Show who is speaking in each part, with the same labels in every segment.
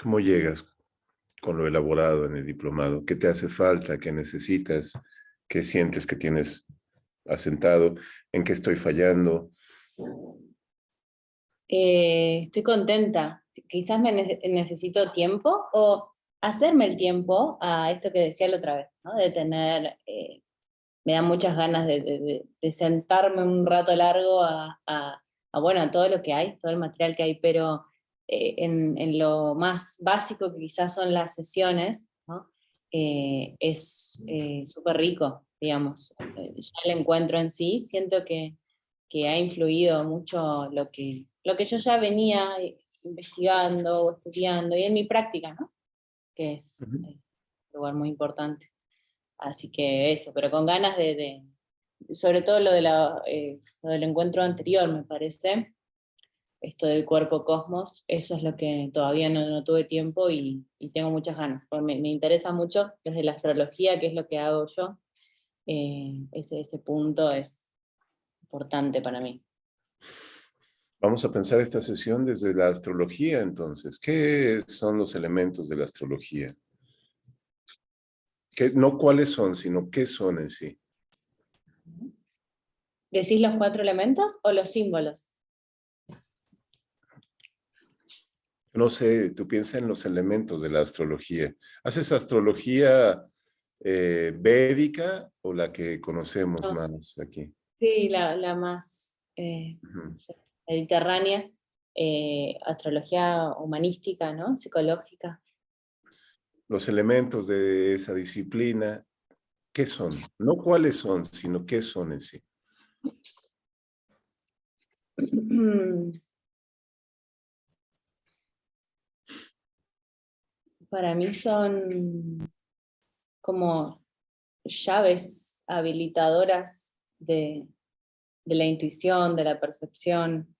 Speaker 1: ¿Cómo llegas con lo elaborado en el diplomado? ¿Qué te hace falta? ¿Qué necesitas? ¿Qué sientes que tienes asentado? ¿En qué estoy fallando?
Speaker 2: Estoy contenta. Quizás necesito tiempo o hacerme el tiempo a esto que decía la otra vez, ¿no? De tener, me da muchas ganas de sentarme un rato largo bueno, a todo lo que hay, todo el material que hay, pero en lo más básico que quizás son las sesiones, ¿no? Es súper rico, digamos. Ya el encuentro en sí, siento que ha influido mucho lo que yo ya venía investigando o estudiando y en mi práctica, ¿no? Que es
Speaker 1: Ujú.
Speaker 2: un lugar muy importante. Así que eso, pero con ganas sobre todo lo del encuentro anterior, me parece, esto del cuerpo cosmos, eso es lo que todavía no tuve tiempo y tengo muchas ganas, porque me interesa mucho desde la astrología, que es lo que hago yo, ese punto es importante para mí.
Speaker 1: Vamos a pensar esta sesión desde la astrología, entonces. ¿Qué son los elementos de la astrología? No cuáles son, sino qué son en sí.
Speaker 2: ¿Decís los 4 elementos o los símbolos?
Speaker 1: No sé, tú piensas en los elementos de la astrología. ¿Haces astrología védica o la que conocemos
Speaker 2: No,
Speaker 1: más aquí?
Speaker 2: sí, la más
Speaker 1: Ujú.
Speaker 2: no sé, mediterránea, astrología humanística, ¿no? Psicológica.
Speaker 1: Los elementos de esa disciplina, ¿qué son? No cuáles son, sino qué son en sí.
Speaker 2: Para mí son como llaves habilitadoras de la intuición, de la percepción,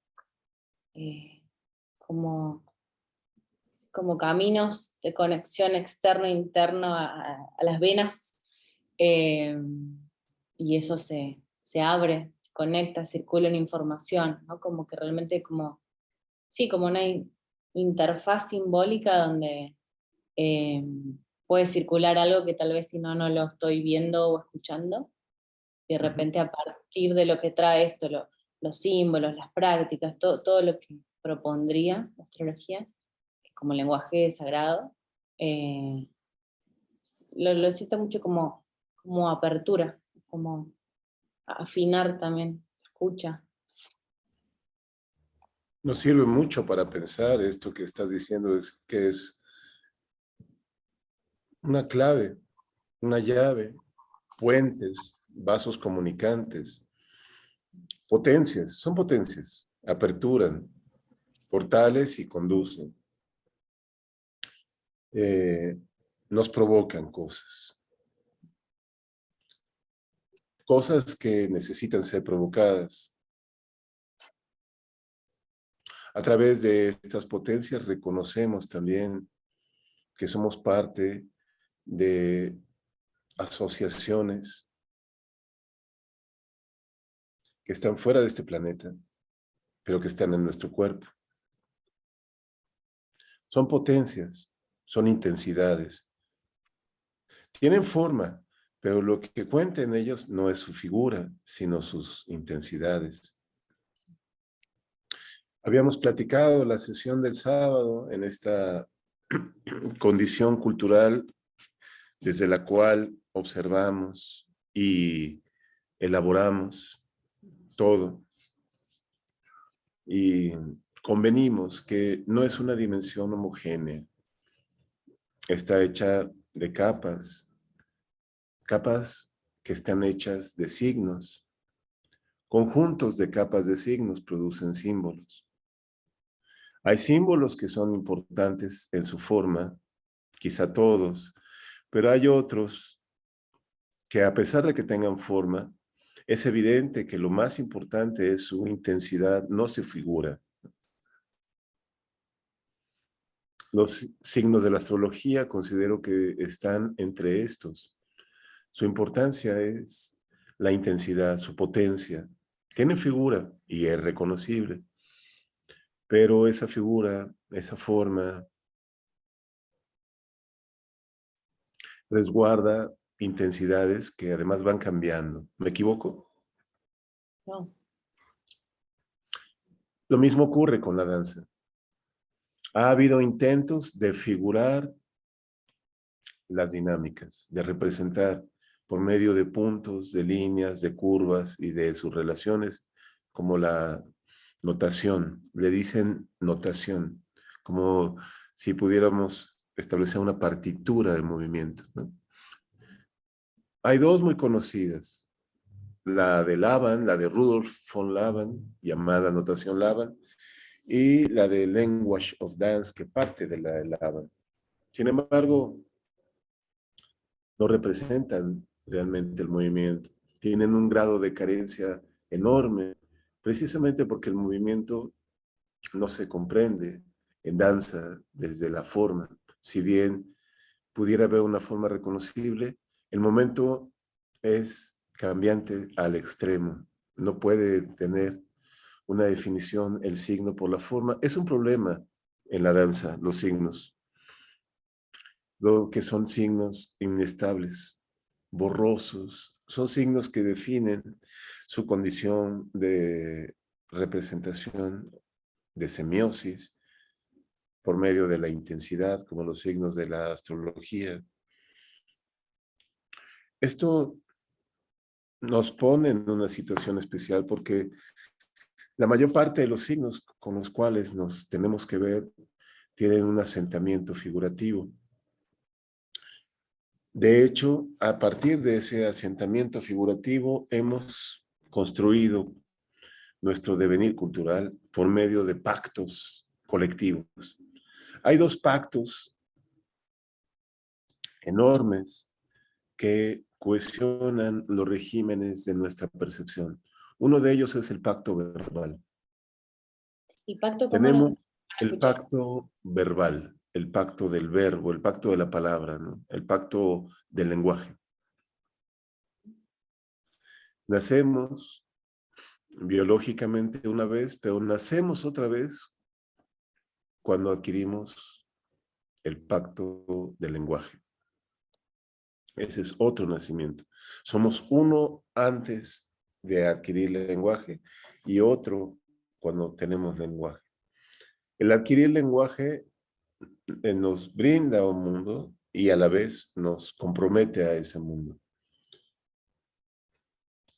Speaker 2: eh, como, como caminos de conexión externo e interno a las venas, eh, y eso se abre, se conecta, circula una información, ¿no? Como que realmente sí, como una interfaz simbólica donde eh, puede circular algo que tal vez si no lo estoy viendo o escuchando, y de
Speaker 1: Ujú.
Speaker 2: repente a partir de lo que trae esto, los símbolos, las prácticas, todo lo que propondría la astrología, como lenguaje sagrado, eh, lo siento mucho como apertura, como afinar también, escucha.
Speaker 1: Nos sirve mucho para pensar esto que estás diciendo, que es una clave, una llave, puentes, vasos comunicantes, potencias, son potencias, aperturan portales y conducen, eh, nos provocan cosas que necesitan ser provocadas. A través de estas potencias reconocemos también que somos parte de asociaciones que están fuera de este planeta, pero que están en nuestro cuerpo. Son potencias, son intensidades. Tienen forma, pero lo que cuenta en ellos no es su figura, sino sus intensidades. Habíamos platicado la sesión del sábado en esta condición cultural desde la cual observamos y elaboramos todo. Y convenimos que no es una dimensión homogénea, está hecha de capas, capas que están hechas de signos. Conjuntos de capas de signos producen símbolos. Hay símbolos que son importantes en su forma, quizá todos, pero hay otros que a pesar de que tengan forma, es evidente que lo más importante es su intensidad, no se figura. Los signos de la astrología considero que están entre estos. Su importancia es la intensidad, su potencia. Tienen figura y es reconocible, pero esa figura, esa forma, resguarda intensidades que además van cambiando. ¿Me equivoco?
Speaker 2: No.
Speaker 1: Lo mismo ocurre con la danza. Ha habido intentos de figurar las dinámicas, de representar por medio de puntos, de líneas, de curvas y de sus relaciones, como la notación. Le dicen notación, como si pudiéramos establecer una partitura del movimiento, ¿no? Hay dos muy conocidas, la de Laban, la de Rudolf von Laban, llamada notación Laban, y la de Language of Dance, que parte de la de Laban. Sin embargo, no representan realmente el movimiento. Tienen un grado de carencia enorme, precisamente porque el movimiento no se comprende en danza desde la forma. Si bien pudiera haber una forma reconocible, el momento es cambiante al extremo. No puede tener una definición el signo por la forma. Es un problema en la danza, los signos, lo que son signos inestables, borrosos, son signos que definen su condición de representación, de semiosis, por medio de la intensidad, como los signos de la astrología. Esto nos pone en una situación especial porque la mayor parte de los signos con los cuales nos tenemos que ver tienen un asentamiento figurativo. De hecho, a partir de ese asentamiento figurativo hemos construido nuestro devenir cultural por medio de pactos colectivos. Hay dos pactos enormes que cohesionan los regímenes de nuestra percepción. Uno de ellos es el pacto verbal.
Speaker 2: ¿Y pacto cómo era?
Speaker 1: Tenemos
Speaker 2: Para
Speaker 1: el
Speaker 2: escuchar.
Speaker 1: pacto verbal, el pacto del verbo, el pacto de la palabra, ¿no? El pacto del lenguaje. Nacemos biológicamente una vez, pero nacemos otra vez cuando adquirimos el pacto del lenguaje. Ese es otro nacimiento. Somos uno antes de adquirir el lenguaje y otro cuando tenemos lenguaje. El adquirir lenguaje nos brinda un mundo y a la vez nos compromete a ese mundo.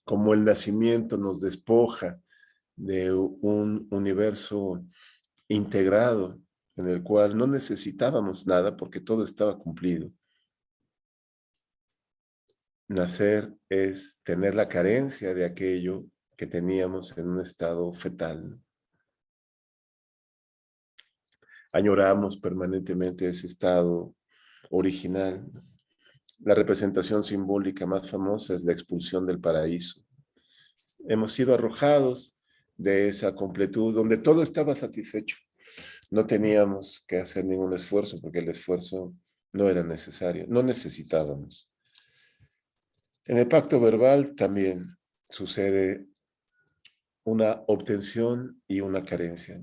Speaker 1: Como el nacimiento nos despoja de un universo integrado en el cual no necesitábamos nada porque todo estaba cumplido. Nacer es tener la carencia de aquello que teníamos en un estado fetal. Añoramos permanentemente ese estado original. La representación simbólica más famosa es la expulsión del paraíso. Hemos sido arrojados de esa completud donde todo estaba satisfecho. No teníamos que hacer ningún esfuerzo porque el esfuerzo no era necesario, no necesitábamos. En el pacto verbal también sucede una obtención y una carencia.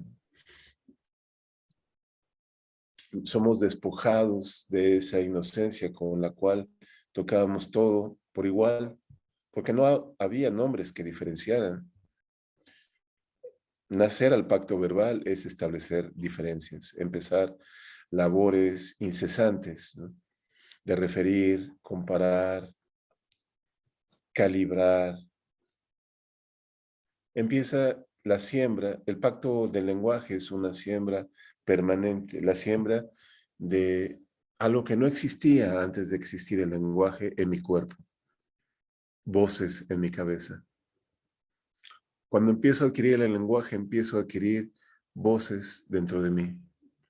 Speaker 1: Somos despojados de esa inocencia con la cual tocábamos todo por igual, porque no había nombres que diferenciaran. Nacer al pacto verbal es establecer diferencias, empezar labores incesantes, ¿no? De referir, comparar, calibrar. Empieza la siembra, el pacto del lenguaje es una siembra permanente, la siembra de algo que no existía antes de existir el lenguaje en mi cuerpo, voces en mi cabeza. Cuando empiezo a adquirir el lenguaje, empiezo a adquirir voces dentro de mí.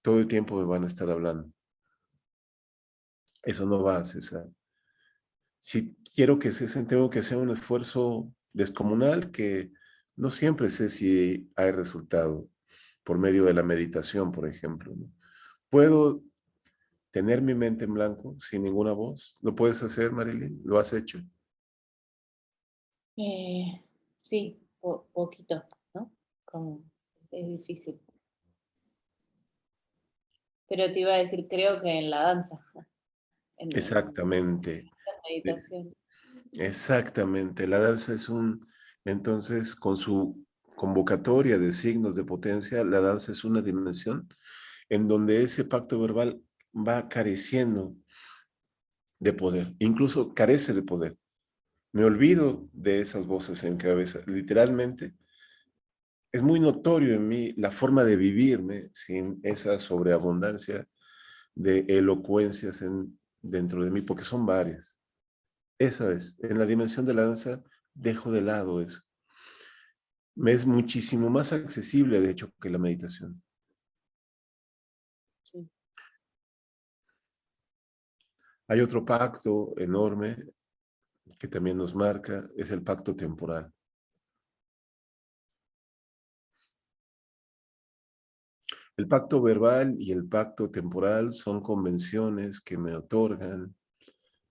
Speaker 1: Todo el tiempo me van a estar hablando. Eso no va a cesar. Si quiero que cesen, tengo que hacer un esfuerzo descomunal que no siempre sé si hay resultado por medio de la meditación, por ejemplo, ¿no? ¿Puedo tener mi mente en blanco sin ninguna voz? ¿Lo puedes hacer, Marilyn? ¿Lo has hecho?
Speaker 2: Sí, poquito, ¿no? Como, es difícil. Pero te iba a decir, creo que en la danza en
Speaker 1: Exactamente.
Speaker 2: la meditación.
Speaker 1: Exactamente. La danza es entonces, con su convocatoria de signos de potencia, la danza es una dimensión en donde ese pacto verbal va careciendo de poder, incluso carece de poder. Me olvido de esas voces en cabeza, literalmente. Es muy notorio en mí la forma de vivirme sin esa sobreabundancia de elocuencias dentro de mí, porque son varias. Eso es, en la dimensión de la danza dejo de lado eso. Me es muchísimo más accesible, de hecho, que la meditación.
Speaker 2: Sí.
Speaker 1: Hay otro pacto enorme que también nos marca, es el pacto temporal. El pacto verbal y el pacto temporal son convenciones que me otorgan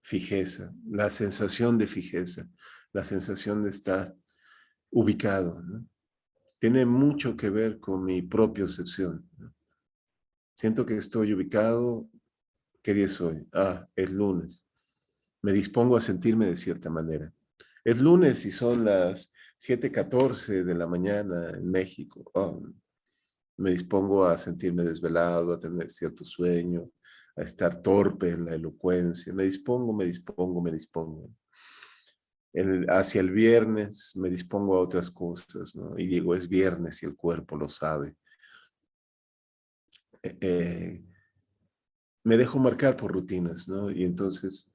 Speaker 1: fijeza, la sensación de fijeza, la sensación de estar ubicado, ¿no? Tiene mucho que ver con mi propia percepción, ¿no? Siento que estoy ubicado. ¿Qué día es hoy? Ah, es lunes. Me dispongo a sentirme de cierta manera. Es lunes y son las 7:14 de la mañana en México. Oh, me dispongo a sentirme desvelado, a tener cierto sueño, a estar torpe en la elocuencia. Me dispongo, me dispongo, me dispongo. Hacia el viernes me dispongo a otras cosas, ¿no? Y digo, es viernes y el cuerpo lo sabe. Eh, eh, Me dejo marcar por rutinas, ¿no? Y entonces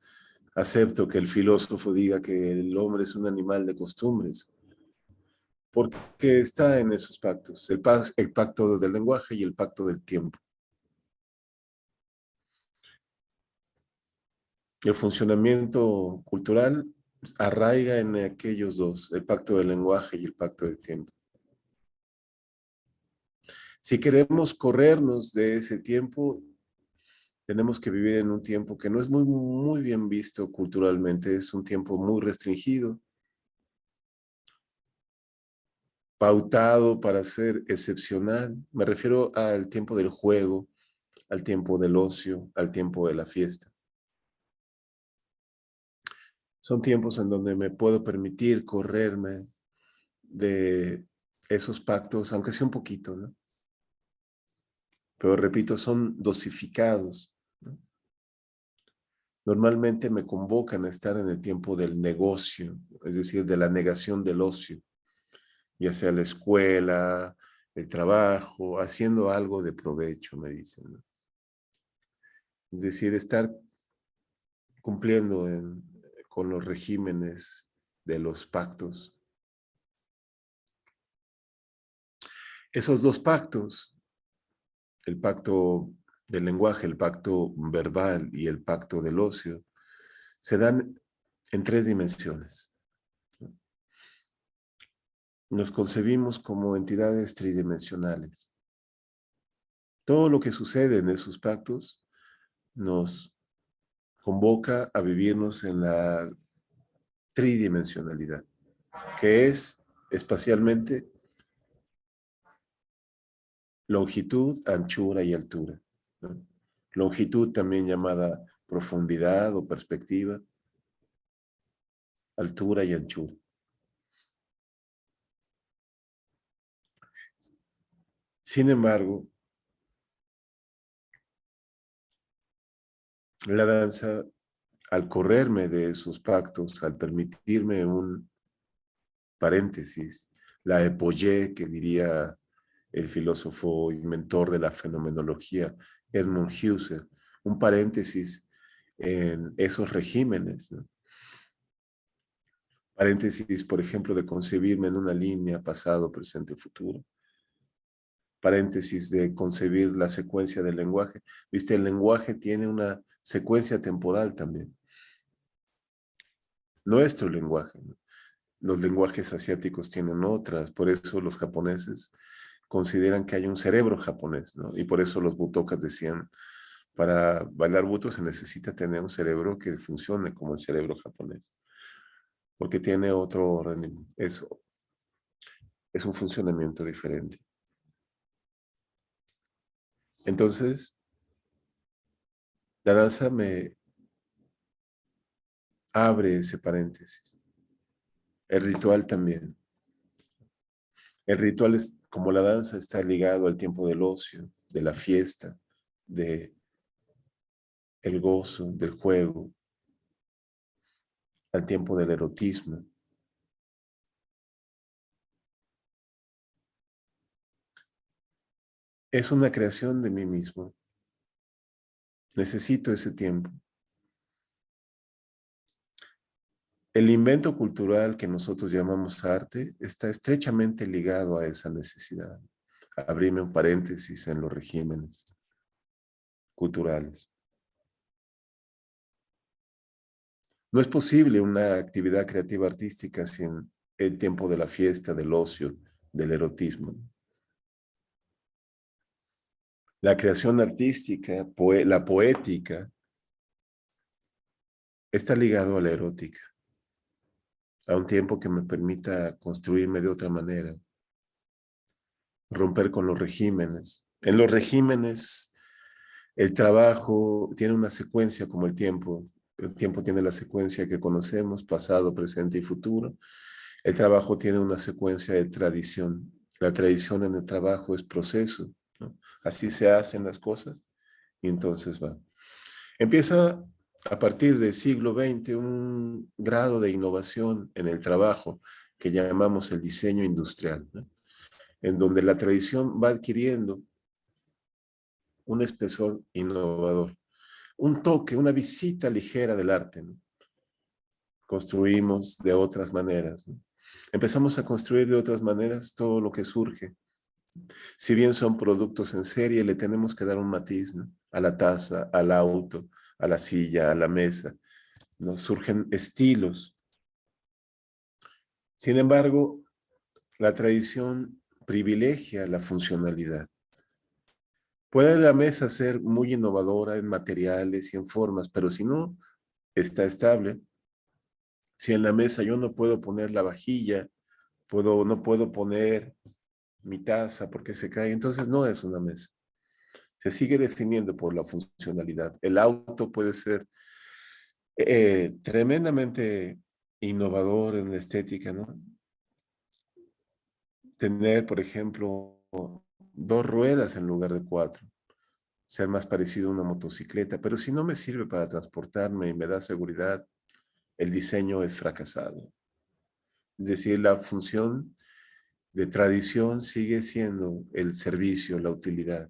Speaker 1: acepto que el filósofo diga que el hombre es un animal de costumbres, porque está en esos pactos, el pacto del lenguaje y el pacto del tiempo. El funcionamiento cultural arraiga en aquellos dos, el pacto del lenguaje y el pacto del tiempo. Si queremos corrernos de ese tiempo, tenemos que vivir en un tiempo que no es muy bien visto culturalmente, es un tiempo muy restringido, pautado para ser excepcional. Me refiero al tiempo del juego, al tiempo del ocio, al tiempo de la fiesta. Son tiempos en donde me puedo permitir correrme de esos pactos, aunque sea un poquito, ¿no? Pero repito, son dosificados, ¿no? Normalmente me convocan a estar en el tiempo del negocio, es decir, de la negación del ocio, ya sea la escuela, el trabajo, haciendo algo de provecho, me dicen, ¿no? Es decir, estar cumpliendo con los regímenes de los pactos. Esos dos pactos, el pacto del lenguaje, el pacto verbal y el pacto del ocio, se dan en tres dimensiones. Nos concebimos como entidades tridimensionales. Todo lo que sucede en esos pactos nos convoca a vivirnos en la tridimensionalidad, que es espacialmente longitud, anchura y altura, ¿no? Longitud también llamada profundidad o perspectiva, altura y anchura. Sin embargo, la danza, al correrme de esos pactos, al permitirme un paréntesis, la epogée que diría el filósofo inventor de la fenomenología, Edmund Husserl, un paréntesis en esos regímenes, ¿no? Paréntesis, por ejemplo, de concebirme en una línea pasado, presente, futuro. Paréntesis de concebir la secuencia del lenguaje. Viste, el lenguaje tiene una secuencia temporal también. Nuestro lenguaje, ¿no? Los lenguajes asiáticos tienen otras, por eso los japoneses consideran que hay un cerebro japonés, ¿no? Y por eso los butokas decían, para bailar buto se necesita tener un cerebro que funcione como el cerebro japonés, porque tiene otro orden, eso es un funcionamiento diferente. Entonces, la danza me abre ese paréntesis. El ritual también. El ritual es, como la danza, está ligado al tiempo del ocio, de la fiesta, de el gozo, del juego, al tiempo del erotismo. Es una creación de mí mismo. Necesito ese tiempo. El invento cultural que nosotros llamamos arte está estrechamente ligado a esa necesidad. Abrirme un paréntesis en los regímenes culturales. No es posible una actividad creativa artística sin el tiempo de la fiesta, del ocio, del erotismo. La creación artística, la poética, está ligado a la erótica, a un tiempo que me permita construirme de otra manera, romper con los regímenes. En los regímenes, el trabajo tiene una secuencia como el tiempo. El tiempo tiene la secuencia que conocemos, pasado, presente y futuro. El trabajo tiene una secuencia de tradición. La tradición en el trabajo es proceso, ¿no? Así se hacen las cosas y entonces va. Empieza a partir del siglo XX un grado de innovación en el trabajo que llamamos el diseño industrial, ¿no? En donde la tradición va adquiriendo un espesor innovador, un toque, una visita ligera del arte, ¿no? Construimos de otras maneras, ¿no? Empezamos a construir de otras maneras todo lo que surge. Si bien son productos en serie, le tenemos que dar un matiz, ¿no? A la taza, al auto, a la silla, a la mesa. Nos surgen estilos. Sin embargo, la tradición privilegia la funcionalidad. Puede la mesa ser muy innovadora en materiales y en formas, pero si no está estable, si en la mesa yo no puedo poner la vajilla, no puedo poner mi taza porque se cae, entonces no es una mesa. Se sigue definiendo por la funcionalidad. El auto puede ser tremendamente innovador en la estética, ¿no? Tener, por ejemplo, 2 ruedas en lugar de 4, ser más parecido a una motocicleta, pero si no me sirve para transportarme y me da seguridad, el diseño es fracasado. Es decir, la función de tradición sigue siendo el servicio, la utilidad.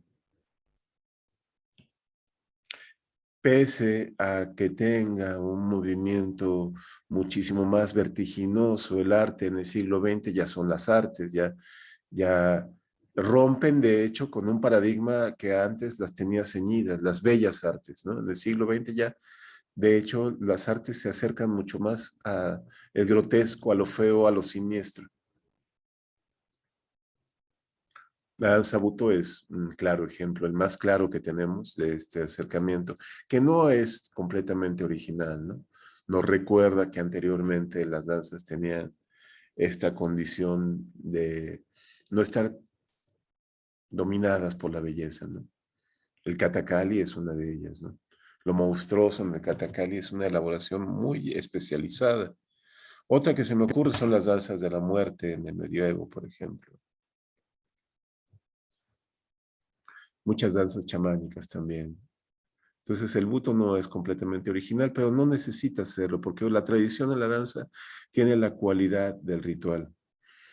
Speaker 1: Pese a que tenga un movimiento muchísimo más vertiginoso, el arte en el siglo XX ya son las artes, ya rompen de hecho con un paradigma que antes las tenía ceñidas, las bellas artes, ¿no? En el siglo XX ya, de hecho, las artes se acercan mucho más a el grotesco, a lo feo, a lo siniestro. La danza buto es un claro ejemplo, el más claro que tenemos de este acercamiento, que no es completamente original, ¿no? Nos recuerda que anteriormente las danzas tenían esta condición de no estar dominadas por la belleza, ¿no? El katakali es una de ellas, ¿no? Lo monstruoso en el katakali es una elaboración muy especializada. Otra que se me ocurre son las danzas de la muerte en el medievo, por ejemplo. Muchas danzas chamánicas también. Entonces el buto no es completamente original, pero no necesita serlo, porque la tradición de la danza tiene la cualidad del ritual.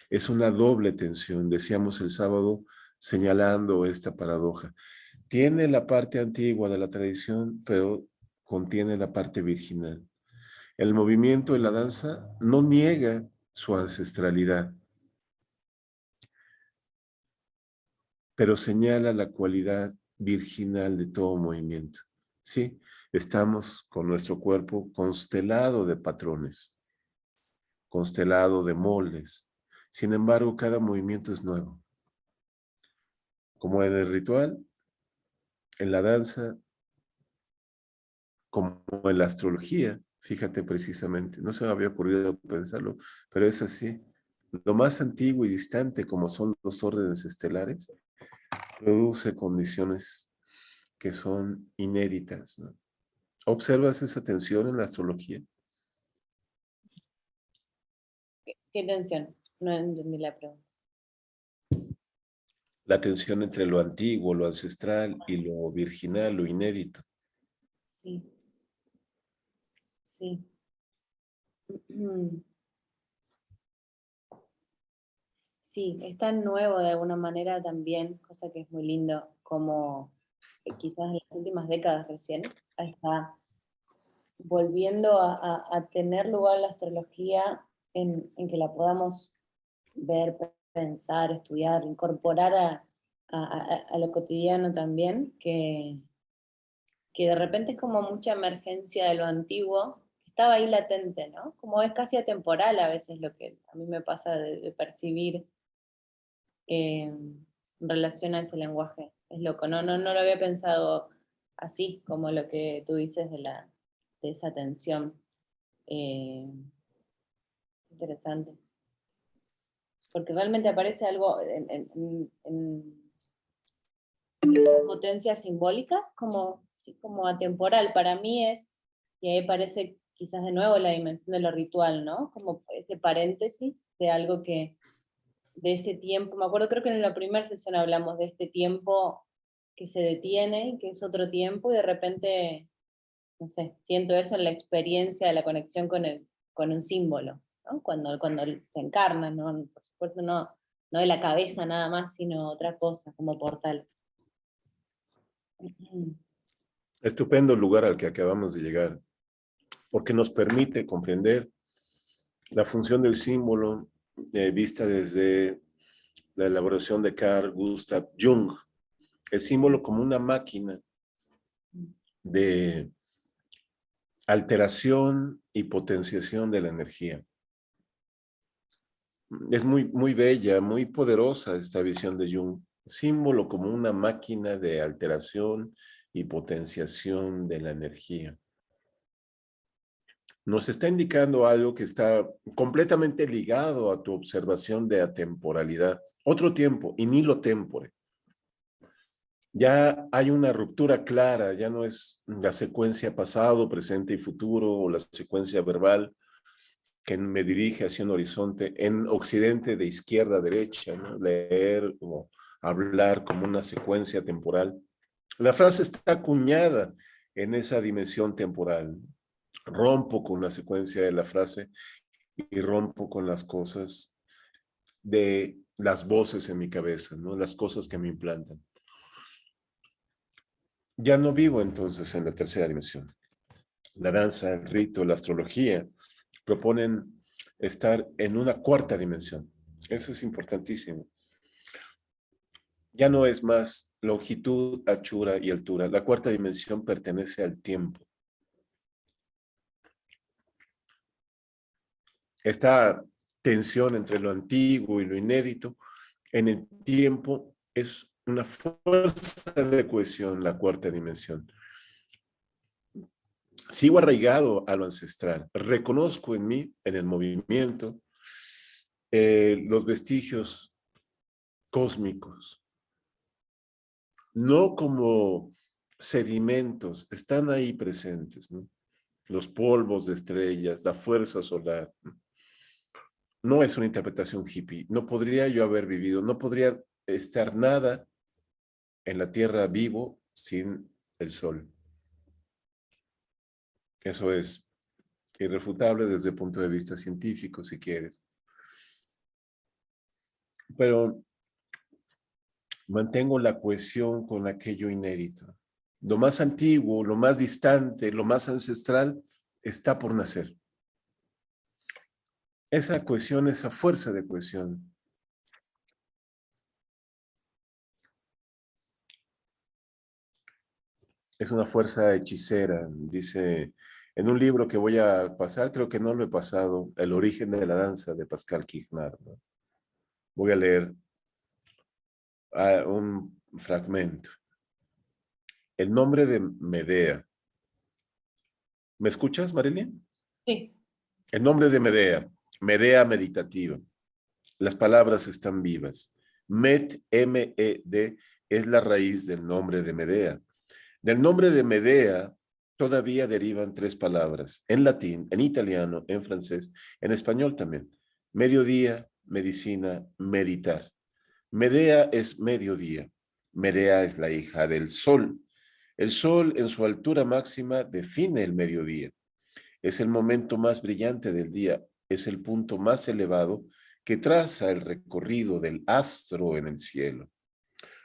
Speaker 1: Es una doble tensión, decíamos el sábado, señalando esta paradoja. Tiene la parte antigua de la tradición, pero contiene la parte virginal. El movimiento de la danza no niega su ancestralidad, pero señala la cualidad virginal de todo movimiento. Sí, estamos con nuestro cuerpo constelado de patrones, constelado de moldes. Sin embargo, cada movimiento es nuevo. Como en el ritual, en la danza, como en la astrología, fíjate precisamente, no se me había ocurrido pensarlo, pero es así. Lo más antiguo y distante como son los órdenes estelares, produce condiciones que son inéditas, ¿no? ¿Observas esa tensión en la astrología?
Speaker 2: ¿Qué tensión? No entendí la pregunta.
Speaker 1: La tensión entre lo antiguo, lo ancestral y lo virginal, lo inédito.
Speaker 2: Sí, sí. Sí, es tan nuevo de alguna manera también, cosa que es muy lindo, como quizás en las últimas décadas recién está volviendo a tener lugar la astrología en que la podamos ver, pensar, estudiar, incorporar a lo cotidiano también, que de repente es como mucha emergencia de lo antiguo, que estaba ahí latente, ¿no? Como es casi atemporal a veces lo que a mí me pasa de percibir en relación a ese lenguaje. Es loco, no lo había pensado así, como lo que tú dices de esa tensión. Interesante. Porque realmente aparece algo en potencias simbólicas como, sí, como atemporal. Para mí es, y ahí aparece quizás de nuevo la dimensión de lo ritual, ¿no? Como ese paréntesis de algo que, de ese tiempo, me acuerdo, creo que en la primera sesión hablamos de este tiempo que se detiene, que es otro tiempo, y de repente, no sé, siento eso en la experiencia de la conexión con un símbolo, ¿no? Cuando se encarna, ¿no? Por supuesto no de la cabeza nada más, sino otra cosa, como portal.
Speaker 1: Estupendo lugar al que acabamos de llegar, porque nos permite comprender la función del símbolo vista desde la elaboración de Carl Gustav Jung. El símbolo como una máquina de alteración y potenciación de la energía. Es muy bella, muy poderosa esta visión de Jung. Símbolo como una máquina de alteración y potenciación de la energía. Nos está indicando algo que está completamente ligado a tu observación de atemporalidad. Otro tiempo, y ni lo tempore. Ya hay una ruptura clara, ya no es la secuencia pasado, presente y futuro, o la secuencia verbal que me dirige hacia un horizonte en occidente de izquierda a derecha, ¿no? Leer o hablar como una secuencia temporal. La frase está acuñada en esa dimensión temporal. Rompo con la secuencia de la frase y rompo con las cosas de las voces en mi cabeza, ¿no? Las cosas que me implantan. Ya no vivo entonces en la tercera dimensión. La danza, el rito, la astrología proponen estar en una cuarta dimensión. Eso es importantísimo. Ya no es más longitud, anchura y altura. La cuarta dimensión pertenece al tiempo. Esta tensión entre lo antiguo y lo inédito en el tiempo es una fuerza de cohesión, la cuarta dimensión. Sigo arraigado a lo ancestral. Reconozco en mí, en el movimiento, los vestigios cósmicos. No como sedimentos, están ahí presentes, ¿no? Los polvos de estrellas, la fuerza solar. No es una interpretación hippie. No podría yo haber vivido, no podría estar nada en la Tierra vivo sin el Sol. Eso es irrefutable desde el punto de vista científico, si quieres. Pero mantengo la cohesión con aquello inédito. Lo más antiguo, lo más distante, lo más ancestral está por nacer. Esa cohesión, esa fuerza de cohesión. Es una fuerza hechicera, dice en un libro que voy a pasar, creo que no lo he pasado, El origen de la danza de Pascal Quignard, ¿no? Voy a leer un fragmento. El nombre de Medea. ¿Me escuchas, Marilyn?
Speaker 2: Sí.
Speaker 1: El nombre de Medea, Medea meditativa. Las palabras están vivas. Med, M-E-D, es la raíz del nombre de Medea. Del nombre de Medea todavía derivan tres palabras, en latín, en italiano, en francés, en español también. Mediodía, medicina, meditar. Medea es mediodía. Medea es la hija del sol. El sol en su altura máxima define el mediodía. Es el momento más brillante del día. Es el punto más elevado que traza el recorrido del astro en el cielo.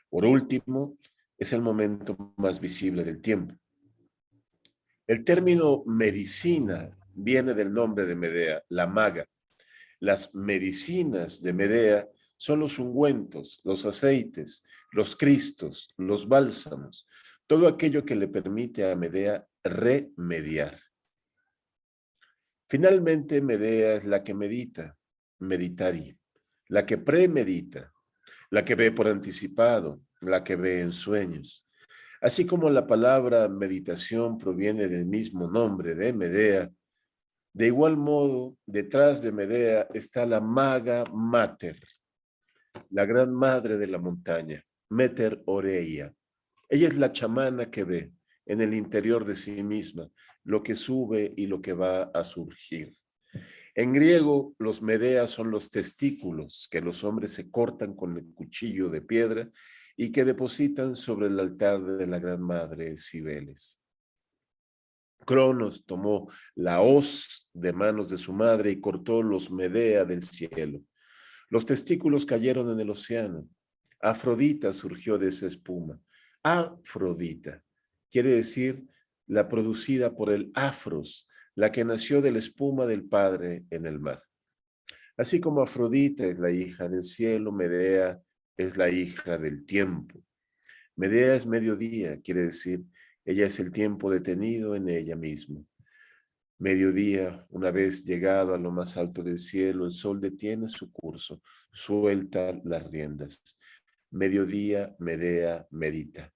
Speaker 1: Por último, es el momento más visible del tiempo. El término medicina viene del nombre de Medea, la maga. Las medicinas de Medea son los ungüentos, los aceites, los cristos, los bálsamos, todo aquello que le permite a Medea remediar. Finalmente, Medea es la que medita, meditari, la que premedita, la que ve por anticipado, la que ve en sueños. Así como la palabra meditación proviene del mismo nombre de Medea, de igual modo, detrás de Medea está la maga Mater, la gran madre de la montaña, Meter Oreia. Ella es la chamana que ve en el interior de sí misma lo que sube y lo que va a surgir. En griego, los Medeas son los testículos que los hombres se cortan con el cuchillo de piedra y que depositan sobre el altar de la gran madre Cibeles. Cronos tomó la hoz de manos de su madre y cortó los Medea del cielo. Los testículos cayeron en el océano. Afrodita surgió de esa espuma. Afrodita quiere decir la producida por el Afros, la que nació de la espuma del Padre en el mar. Así como Afrodita es la hija del cielo, Medea es la hija del tiempo. Medea es mediodía, quiere decir, ella es el tiempo detenido en ella misma. Mediodía, una vez llegado a lo más alto del cielo, el sol detiene su curso, suelta las riendas. Mediodía, Medea, medita.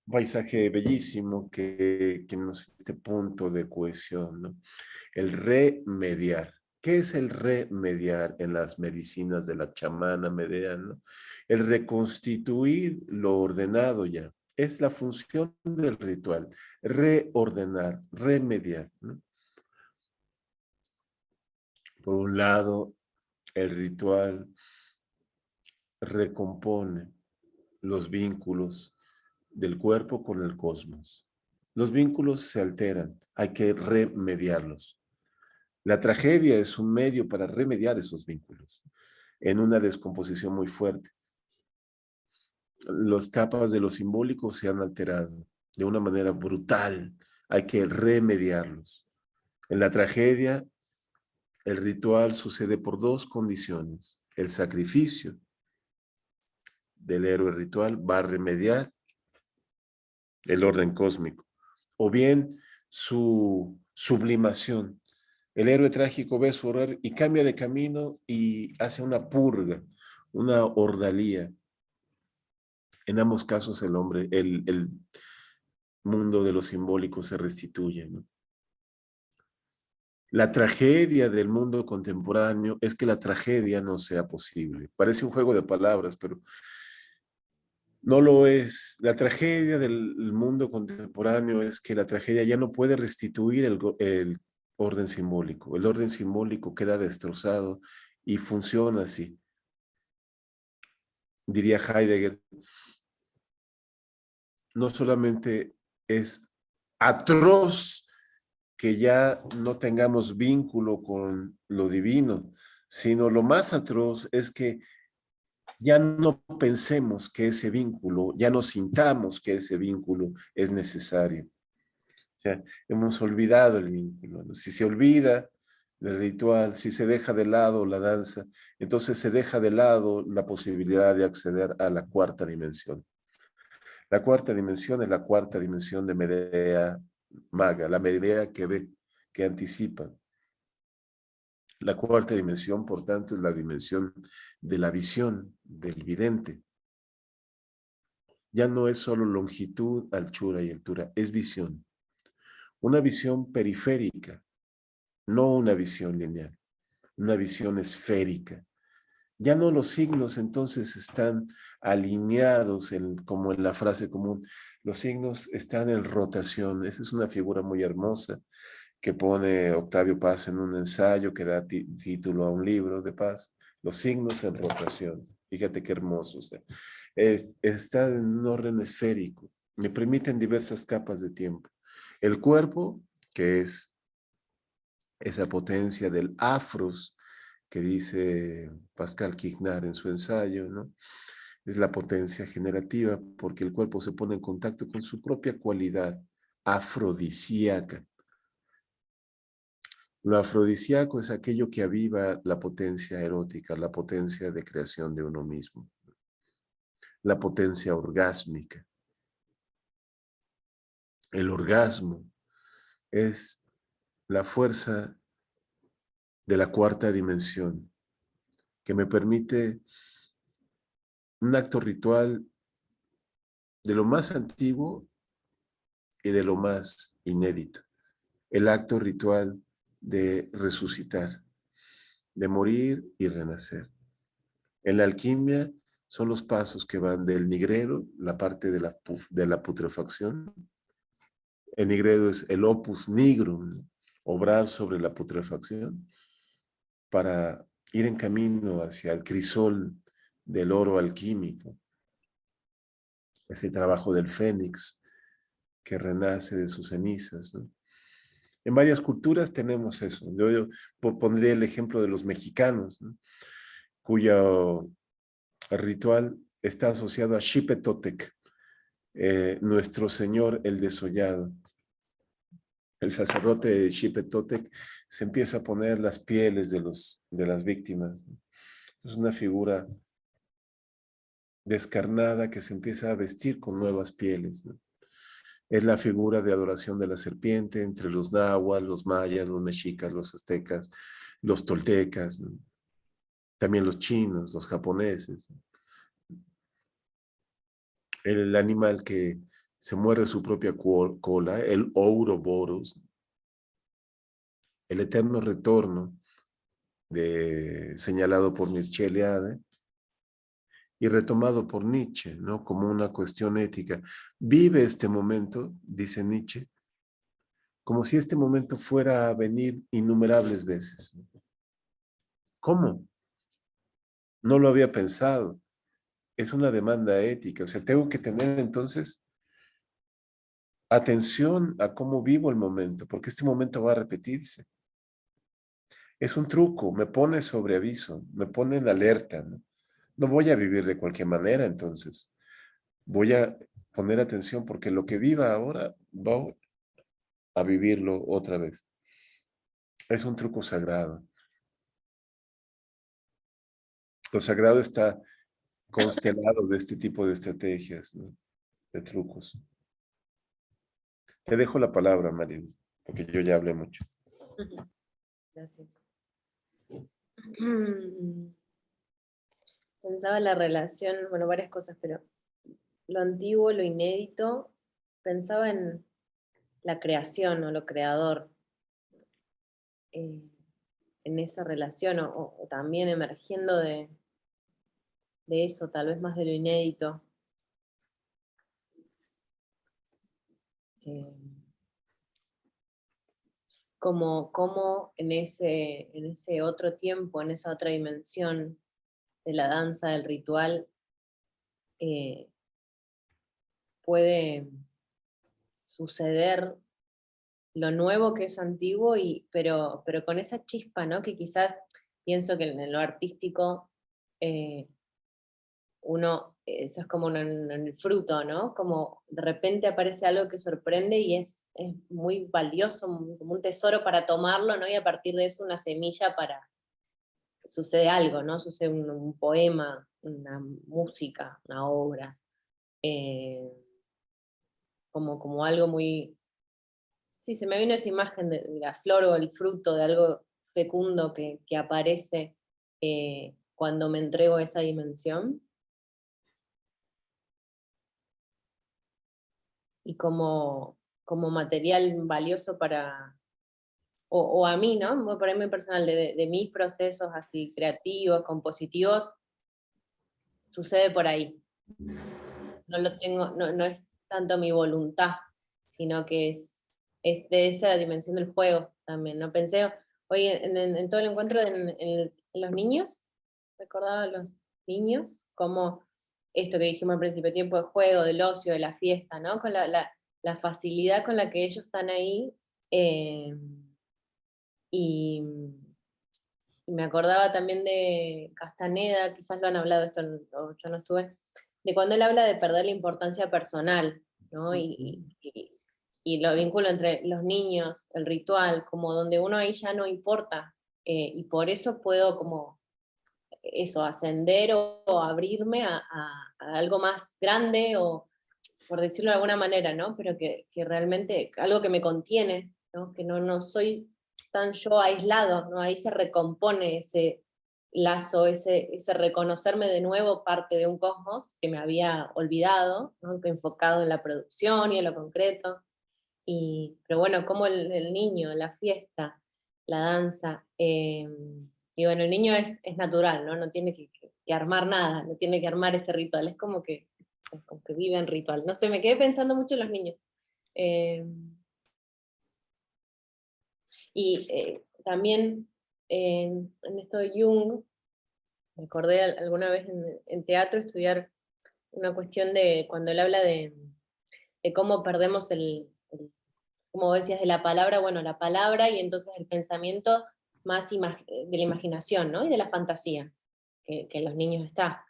Speaker 1: Un paisaje bellísimo que nos da este punto de cohesión, ¿no? El remediar. ¿Qué es el remediar en las medicinas de la chamana Medea, ¿no? El reconstituir lo ordenado ya. Es la función del ritual. Reordenar, remediar, ¿no? Por un lado, el ritual recompone los vínculos del cuerpo con el cosmos. Los vínculos se alteran, hay que remediarlos. La tragedia es un medio para remediar esos vínculos en una descomposición muy fuerte. Las capas de lo simbólico se han alterado de una manera brutal, hay que remediarlos. En la tragedia, el ritual sucede por dos condiciones. El sacrificio del héroe ritual va a remediar el orden cósmico, o bien su sublimación. El héroe trágico ve su horror y cambia de camino y hace una purga, una ordalía. En ambos casos el hombre, el mundo de lo simbólico se restituye, ¿no? La tragedia del mundo contemporáneo es que la tragedia no sea posible. Parece un juego de palabras, pero no lo es. La tragedia del mundo contemporáneo es que la tragedia ya no puede restituir el orden simbólico. El orden simbólico queda destrozado y funciona así. Diría Heidegger, no solamente es atroz que ya no tengamos vínculo con lo divino, sino lo más atroz es que ya no pensemos que ese vínculo, ya no sintamos que ese vínculo es necesario. O sea, hemos olvidado el vínculo, ¿no? Si se olvida el ritual, si se deja de lado la danza, entonces se deja de lado la posibilidad de acceder a la cuarta dimensión. La cuarta dimensión es la cuarta dimensión de Medea maga, la Medea que ve, que anticipa. La cuarta dimensión, por tanto, es la dimensión de la visión, del vidente. Ya no es solo longitud, anchura y altura, es visión. Una visión periférica, no una visión lineal, una visión esférica. Ya no los signos entonces están alineados como en la frase común. Los signos están en rotación. Esa es una figura muy hermosa que pone Octavio Paz en un ensayo que da título a un libro de Paz, Los signos en rotación. Fíjate qué hermoso está. Está en un orden esférico, me permiten diversas capas de tiempo. El cuerpo, que es esa potencia del afros que dice Pascal Quignard en su ensayo, ¿no? Es la potencia generativa porque el cuerpo se pone en contacto con su propia cualidad afrodisíaca. Lo afrodisíaco es aquello que aviva la potencia erótica, la potencia de creación de uno mismo, la potencia orgásmica. El orgasmo es la fuerza de la cuarta dimensión que me permite un acto ritual de lo más antiguo y de lo más inédito. El acto ritual de resucitar, de morir y renacer. En la alquimia son los pasos que van del nigredo, la parte de la putrefacción. El nigredo es el opus nigrum, ¿no? Obrar sobre la putrefacción para ir en camino hacia el crisol del oro alquímico. Ese trabajo del fénix que renace de sus cenizas, ¿no? En varias culturas tenemos eso. Yo pondría el ejemplo de los mexicanos, ¿no? Cuyo ritual está asociado a Xipetotec, nuestro Señor el Desollado. El sacerdote de Xipetotec se empieza a poner las pieles de las víctimas. Es una figura descarnada que se empieza a vestir con nuevas pieles, ¿no? Es la figura de adoración de la serpiente entre los náhuatl, los mayas, los mexicas, los aztecas, los toltecas, ¿no? También los chinos, los japoneses. El animal que se muerde su propia cola, el Ouroboros, el eterno retorno señalado por Mircea Eliade y retomado por Nietzsche, ¿no? Como una cuestión ética. Vive este momento, dice Nietzsche, como si este momento fuera a venir innumerables veces. ¿Cómo? No lo había pensado. Es una demanda ética. O sea, tengo que tener entonces atención a cómo vivo el momento, porque este momento va a repetirse. Es un truco, me pone sobre aviso, me pone en alerta, ¿no? No voy a vivir de cualquier manera, entonces. Voy a poner atención porque lo que viva ahora va a vivirlo otra vez. Es un truco sagrado. Lo sagrado está constelado de este tipo de estrategias, ¿no? De trucos. Te dejo la palabra, María, porque yo ya hablé mucho.
Speaker 2: Gracias. Pensaba la relación, bueno, varias cosas, pero lo antiguo, lo inédito, pensaba en la creación o lo creador, en esa relación, o también emergiendo de eso, tal vez más de lo inédito. Como en ese otro tiempo, en esa otra dimensión de la danza, del ritual, puede suceder lo nuevo que es antiguo, pero con esa chispa, ¿no? Que quizás pienso que en lo artístico eso es como en el fruto, ¿no? Como de repente aparece algo que sorprende y es muy valioso, como un tesoro para tomarlo, ¿no? Y a partir de eso una semilla sucede algo, ¿no? Sucede un poema, una música, una obra, como algo muy. Sí, se me vino esa imagen de la flor o el fruto de algo fecundo que aparece cuando me entrego a esa dimensión. Y como material valioso o a mí, ¿no? Por ahí muy personal, de mis procesos así creativos, compositivos, sucede por ahí. No lo tengo, no es tanto mi voluntad, sino que es es de esa dimensión del juego también, ¿no? Pensé hoy en todo el encuentro en los niños, recordaba a los niños, como esto que dijimos al principio, tiempo de juego, del ocio, de la fiesta, ¿no? Con la facilidad con la que ellos están ahí, y me acordaba también de Castaneda, quizás lo han hablado esto, yo no estuve, de cuando él habla de perder la importancia personal, ¿no? Y lo vinculo entre los niños, el ritual, como donde uno ahí ya no importa, y por eso puedo como eso, ascender o abrirme a algo más grande, o por decirlo de alguna manera, ¿no? Pero que realmente, algo que me contiene, ¿no? Que no soy tan yo aislado, ¿no? Ahí se recompone ese lazo, ese reconocerme de nuevo parte de un cosmos que me había olvidado, ¿no? Que enfocado en la producción y en lo concreto. Pero bueno, como el niño, la fiesta, la danza, y bueno, el niño es natural, ¿no? No tiene que armar nada, no tiene que armar ese ritual, es como que, o sea, como que vive en ritual. No sé, me quedé pensando mucho en los niños. Eh, También en esto de Jung, me acordé alguna vez en teatro estudiar una cuestión de cuando él habla de cómo perdemos como vos decías, de la palabra, bueno, la palabra y entonces el pensamiento más de la imaginación, ¿no? Y de la fantasía, que en los niños está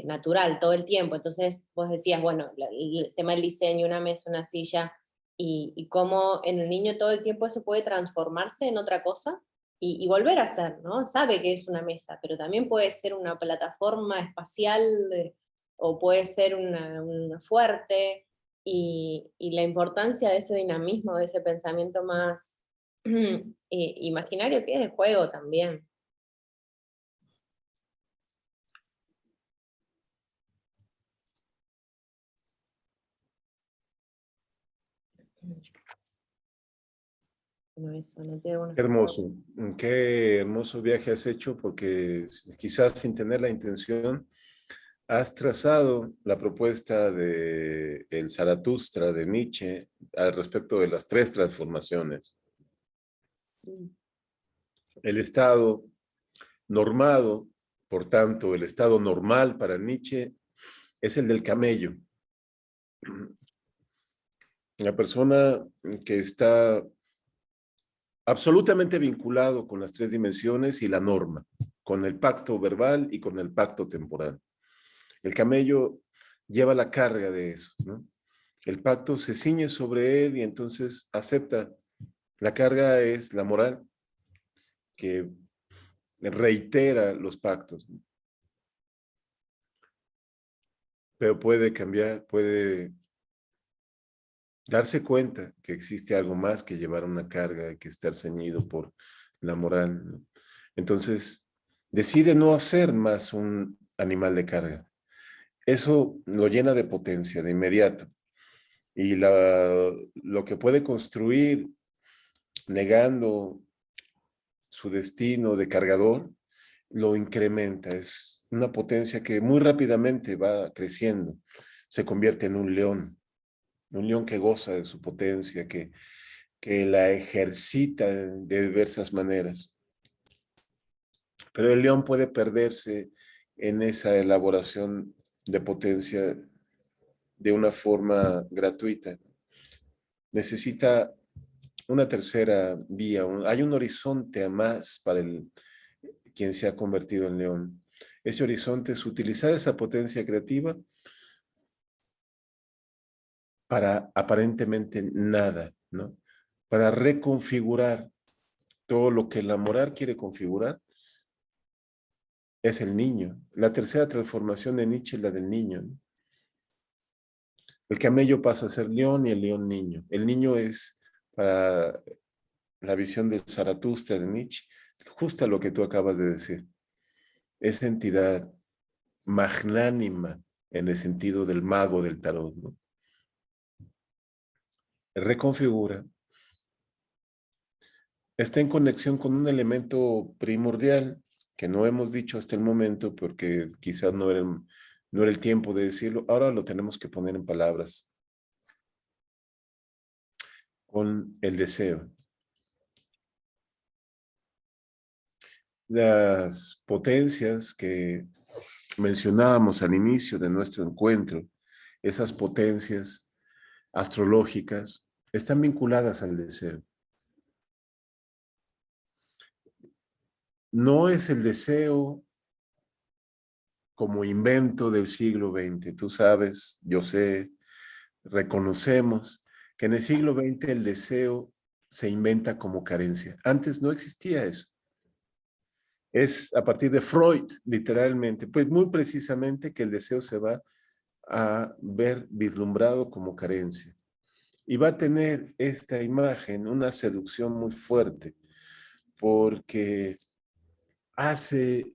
Speaker 2: natural todo el tiempo. Entonces vos decías, bueno, el tema del diseño, una mesa, una silla, y cómo en el niño todo el tiempo eso puede transformarse en otra cosa y volver a ser, ¿no? Sabe que es una mesa, pero también puede ser una plataforma espacial, o puede ser una fuerte, y la importancia de ese dinamismo, de ese pensamiento más imaginario, que es de juego también. Bueno, eso, no tiene unas cosas.
Speaker 1: Qué hermoso viaje has hecho, porque quizás sin tener la intención has trazado la propuesta de el Zaratustra de Nietzsche al respecto de las tres transformaciones.
Speaker 2: Mm.
Speaker 1: El estado normado, por tanto, el estado normal para Nietzsche es el del camello. La persona que está absolutamente vinculado con las tres dimensiones y la norma, con el pacto verbal y con el pacto temporal. El camello lleva la carga de eso, ¿no? El pacto se ciñe sobre él y entonces acepta. La carga es la moral, que reitera los pactos, ¿no? Pero puede cambiar, puede darse cuenta que existe algo más que llevar una carga, que estar ceñido por la moral, ¿no? Entonces, decide no hacer más un animal de carga. Eso lo llena de potencia de inmediato. Y lo que puede construir negando su destino de cargador, lo incrementa. Es una potencia que muy rápidamente va creciendo. Se convierte en un león que goza de su potencia, que la ejercita de diversas maneras. Pero el león puede perderse en esa elaboración de potencia de una forma gratuita. Necesita una tercera vía, hay un horizonte a más para quien se ha convertido en león. Ese horizonte es utilizar esa potencia creativa para aparentemente nada, ¿no? Para reconfigurar todo lo que la moral quiere configurar, es el niño. La tercera transformación de Nietzsche es la del niño, ¿no? El camello pasa a ser león y el león niño. El niño es, para la visión del Zaratustra de Nietzsche, justo lo que tú acabas de decir. Esa entidad magnánima en el sentido del mago del tarot, ¿no? Reconfigura, está en conexión con un elemento primordial que no hemos dicho hasta el momento porque quizás no era el tiempo de decirlo. Ahora lo tenemos que poner en palabras. con el deseo. Las potencias que mencionábamos al inicio de nuestro encuentro, esas potencias astrológicas, están vinculadas al deseo. No es el deseo como invento del siglo XX. Tú sabes, yo sé, reconocemos que en el siglo XX el deseo se inventa como carencia. Antes no existía eso. Es a partir de Freud, literalmente, pues muy precisamente que el deseo se va a ver vislumbrado como carencia. Y va a tener esta imagen una seducción muy fuerte, porque hace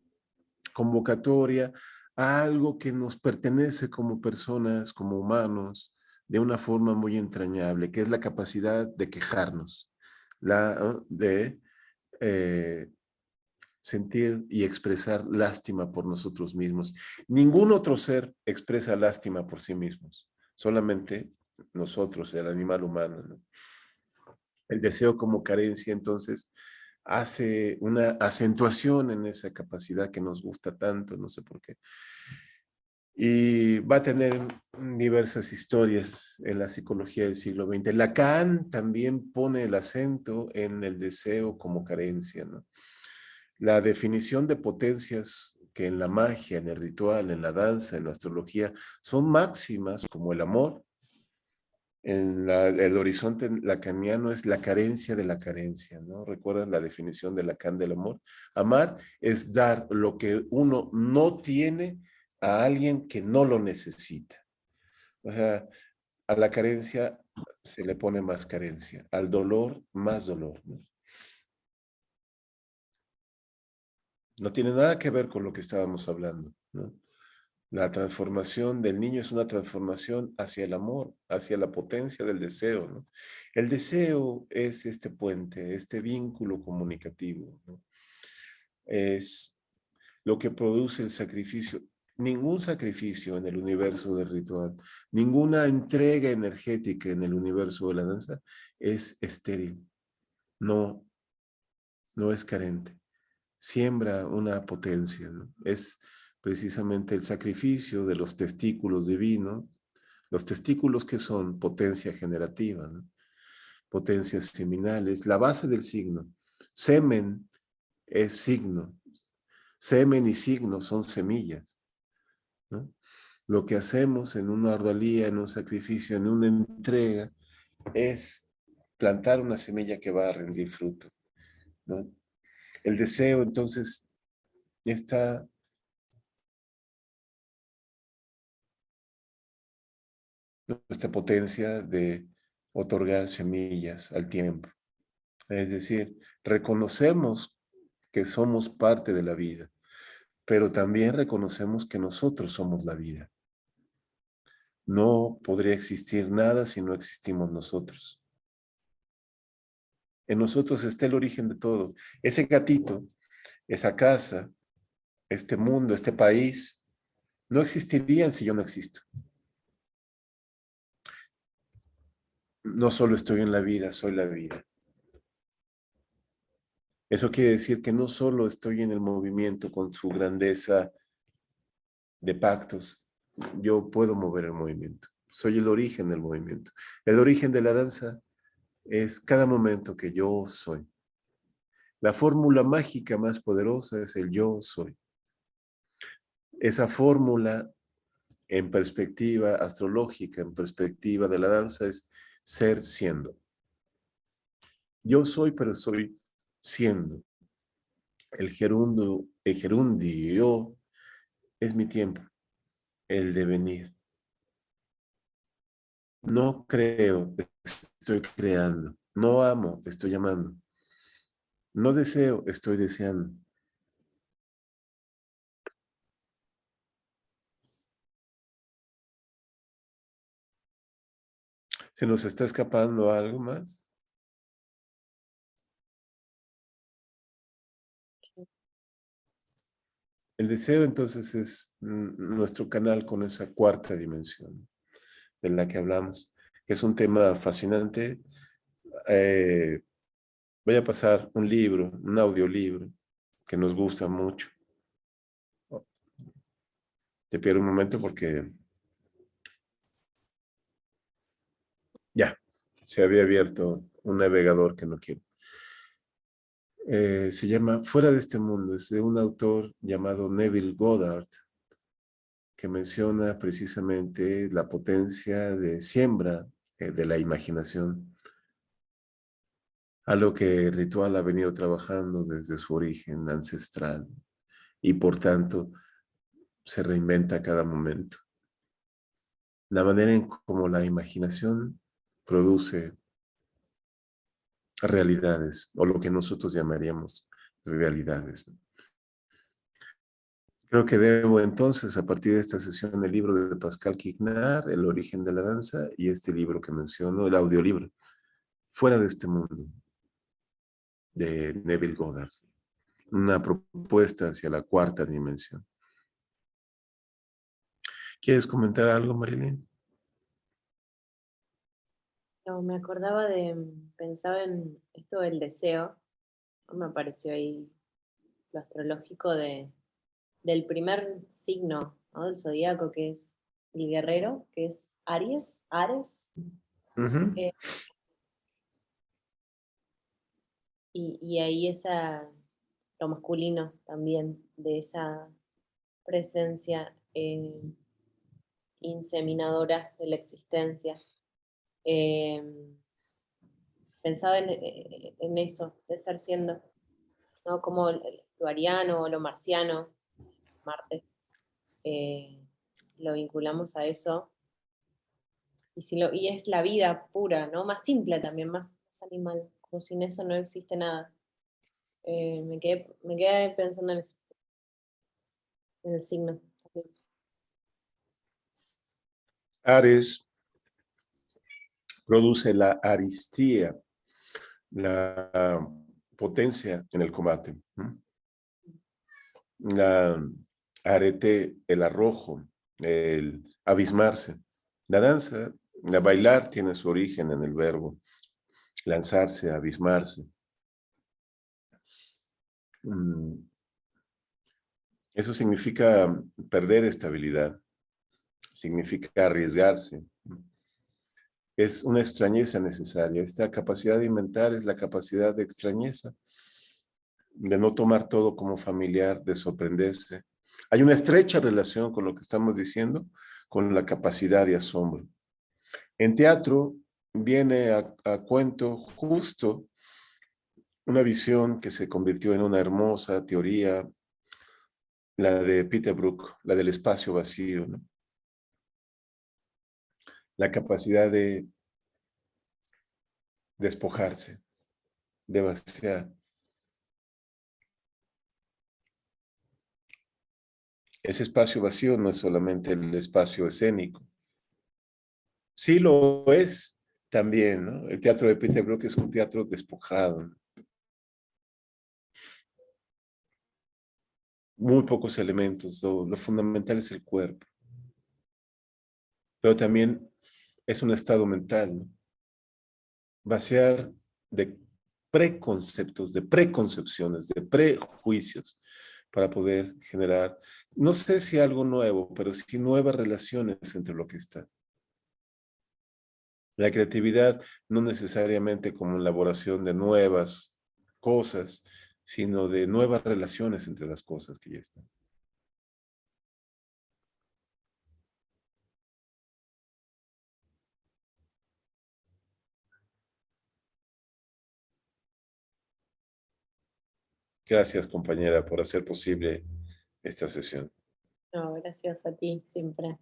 Speaker 1: convocatoria a algo que nos pertenece como personas, como humanos, de una forma muy entrañable, que es la capacidad de quejarnos, de sentir y expresar lástima por nosotros mismos. Ningún otro ser expresa lástima por sí mismos, solamente nosotros, el animal humano, ¿no? El deseo como carencia, entonces, hace una acentuación en esa capacidad que nos gusta tanto, no sé por qué. Y va a tener diversas historias en la psicología del siglo XX. Lacan también pone el acento en el deseo como carencia, ¿no? La definición de potencias que en la magia, en el ritual, en la danza, en la astrología, son máximas como el amor. El horizonte lacaniano es la carencia de la carencia, ¿no? ¿Recuerdas la definición de Lacan del amor? Amar es dar lo que uno no tiene a alguien que no lo necesita. O sea, a la carencia se le pone más carencia, al dolor más dolor, ¿no? No tiene nada que ver con lo que estábamos hablando, ¿no? La transformación del niño es una transformación hacia el amor, hacia la potencia del deseo, ¿no? El deseo es este puente, este vínculo comunicativo, ¿no? Es lo que produce el sacrificio. Ningún sacrificio en el universo del ritual, ninguna entrega energética en el universo de la danza es estéril, no, no es carente. Siembra una potencia, ¿no? Es precisamente el sacrificio de los testículos divinos, los testículos que son potencia generativa, ¿no? Potencias seminales, la base del signo. Semen es signo, semen y signo son semillas, ¿no? Lo que hacemos en una ordalía, en un sacrificio, en una entrega, es plantar una semilla que va a rendir fruto, ¿no? El deseo, entonces, está esta potencia de otorgar semillas al tiempo. Es decir, reconocemos que somos parte de la vida, pero también reconocemos que nosotros somos la vida. No podría existir nada si no existimos nosotros. En nosotros está el origen de todo. Ese gatito, esa casa, este mundo, este país, no existirían si yo no existo. No solo estoy en la vida, soy la vida. Eso quiere decir que no solo estoy en el movimiento con su grandeza de pactos, yo puedo mover el movimiento. Soy el origen del movimiento. El origen de la danza es cada momento que yo soy. La fórmula mágica más poderosa es el yo soy. Esa fórmula en perspectiva astrológica, en perspectiva de la danza, es ser siendo. Yo soy, pero soy siendo. El gerundio es mi tiempo, el devenir. No creo, estoy creando. No amo, estoy amando. No deseo, estoy deseando. ¿Se nos está escapando algo más? El deseo entonces es nuestro canal con esa cuarta dimensión de la que hablamos, que es un tema fascinante. eh, voy a pasar un libro, un audiolibro que nos gusta mucho. Te pierdo un momento porque ya, se había abierto un navegador que no quiero. Se llama Fuera de este mundo, es de un autor llamado Neville Goddard, que menciona precisamente la potencia de siembra de la imaginación, algo que el ritual ha venido trabajando desde su origen ancestral y por tanto se reinventa a cada momento. La manera en cómo la imaginación produce realidades, o lo que nosotros llamaríamos realidades. Creo que debo entonces, a partir de esta sesión, el libro de Pascal Quignard, El origen de la danza, y este libro que menciono, el audiolibro, Fuera de este mundo, de Neville Goddard. Una propuesta hacia la cuarta dimensión. ¿Quieres comentar algo, Marilyn?
Speaker 2: No, me acordaba pensaba en esto del deseo, ¿no? Me apareció ahí lo astrológico del primer signo, ¿no? Del zodíaco, que es el guerrero, que es Ares,
Speaker 1: Ujú.
Speaker 2: eh, y ahí lo masculino también, de esa presencia inseminadora de la existencia. Eh, Pensaba en eso, de ser siendo, ¿no? Como lo ariano o lo marciano, Marte, eh, lo vinculamos a eso. Y es la vida pura, ¿no? Más simple también, más animal, como sin eso no existe nada. Me quedé pensando en eso, en el signo también.
Speaker 1: Ares produce la aristía, la potencia en el combate. La arete, el arrojo, el abismarse. La danza, la bailar tiene su origen en el verbo lanzarse, abismarse. Eso significa perder estabilidad, significa arriesgarse. Es una extrañeza necesaria. Esta capacidad de inventar es la capacidad de extrañeza, de no tomar todo como familiar, de sorprenderse. Hay una estrecha relación con lo que estamos diciendo, con la capacidad de asombro. En teatro viene a cuento justo una visión que se convirtió en una hermosa teoría, la de Peter Brook, la del espacio vacío, ¿no? La capacidad de despojarse, de vaciar. Ese espacio vacío no es solamente el espacio escénico. Sí lo es también, ¿no? El teatro de Peter Brook es un teatro despojado, ¿no? Muy pocos elementos, lo fundamental es el cuerpo. Pero también es un estado mental, ¿no? Vaciar de preconceptos, de preconcepciones, de prejuicios, para poder generar, no sé si algo nuevo, pero sí nuevas relaciones entre lo que está. La creatividad no necesariamente como elaboración de nuevas cosas, sino de nuevas relaciones entre las cosas que ya están. Gracias, compañera, por hacer posible esta sesión.
Speaker 2: No, gracias a ti, siempre.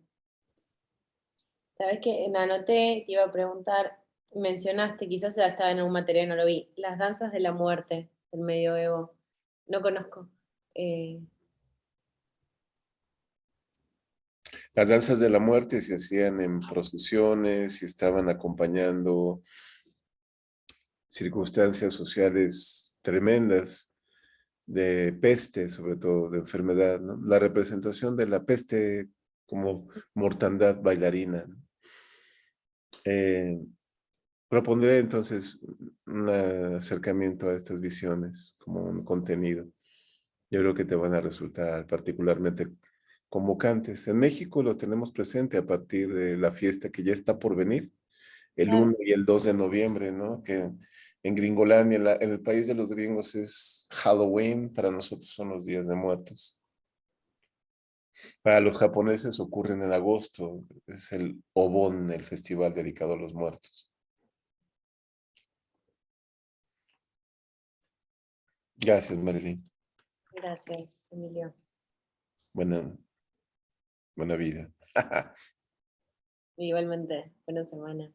Speaker 2: Sabes que anoté, te iba a preguntar, mencionaste, quizás estaba en un material, no lo vi, las danzas de la muerte del medioevo. No conozco. Eh,
Speaker 1: Las danzas de la muerte se hacían en procesiones y estaban acompañando circunstancias sociales tremendas, de peste, sobre todo, de enfermedad, ¿no? La representación de la peste como mortandad bailarina, ¿no? Propondré entonces un acercamiento a estas visiones como un contenido. Yo creo que te van a resultar particularmente convocantes. En México lo tenemos presente a partir de la fiesta que ya está por venir, el
Speaker 2: Claro.
Speaker 1: 1 y el 2 de noviembre, ¿no? Que en Gringolandia, en el país de los gringos, es Halloween, para nosotros son los días de muertos. Para los japoneses ocurren en agosto, es el Obon, el festival dedicado a los muertos. Gracias, Marilyn.
Speaker 2: Gracias, Emilio.
Speaker 1: Buena, buena vida.
Speaker 2: Igualmente, buena semana.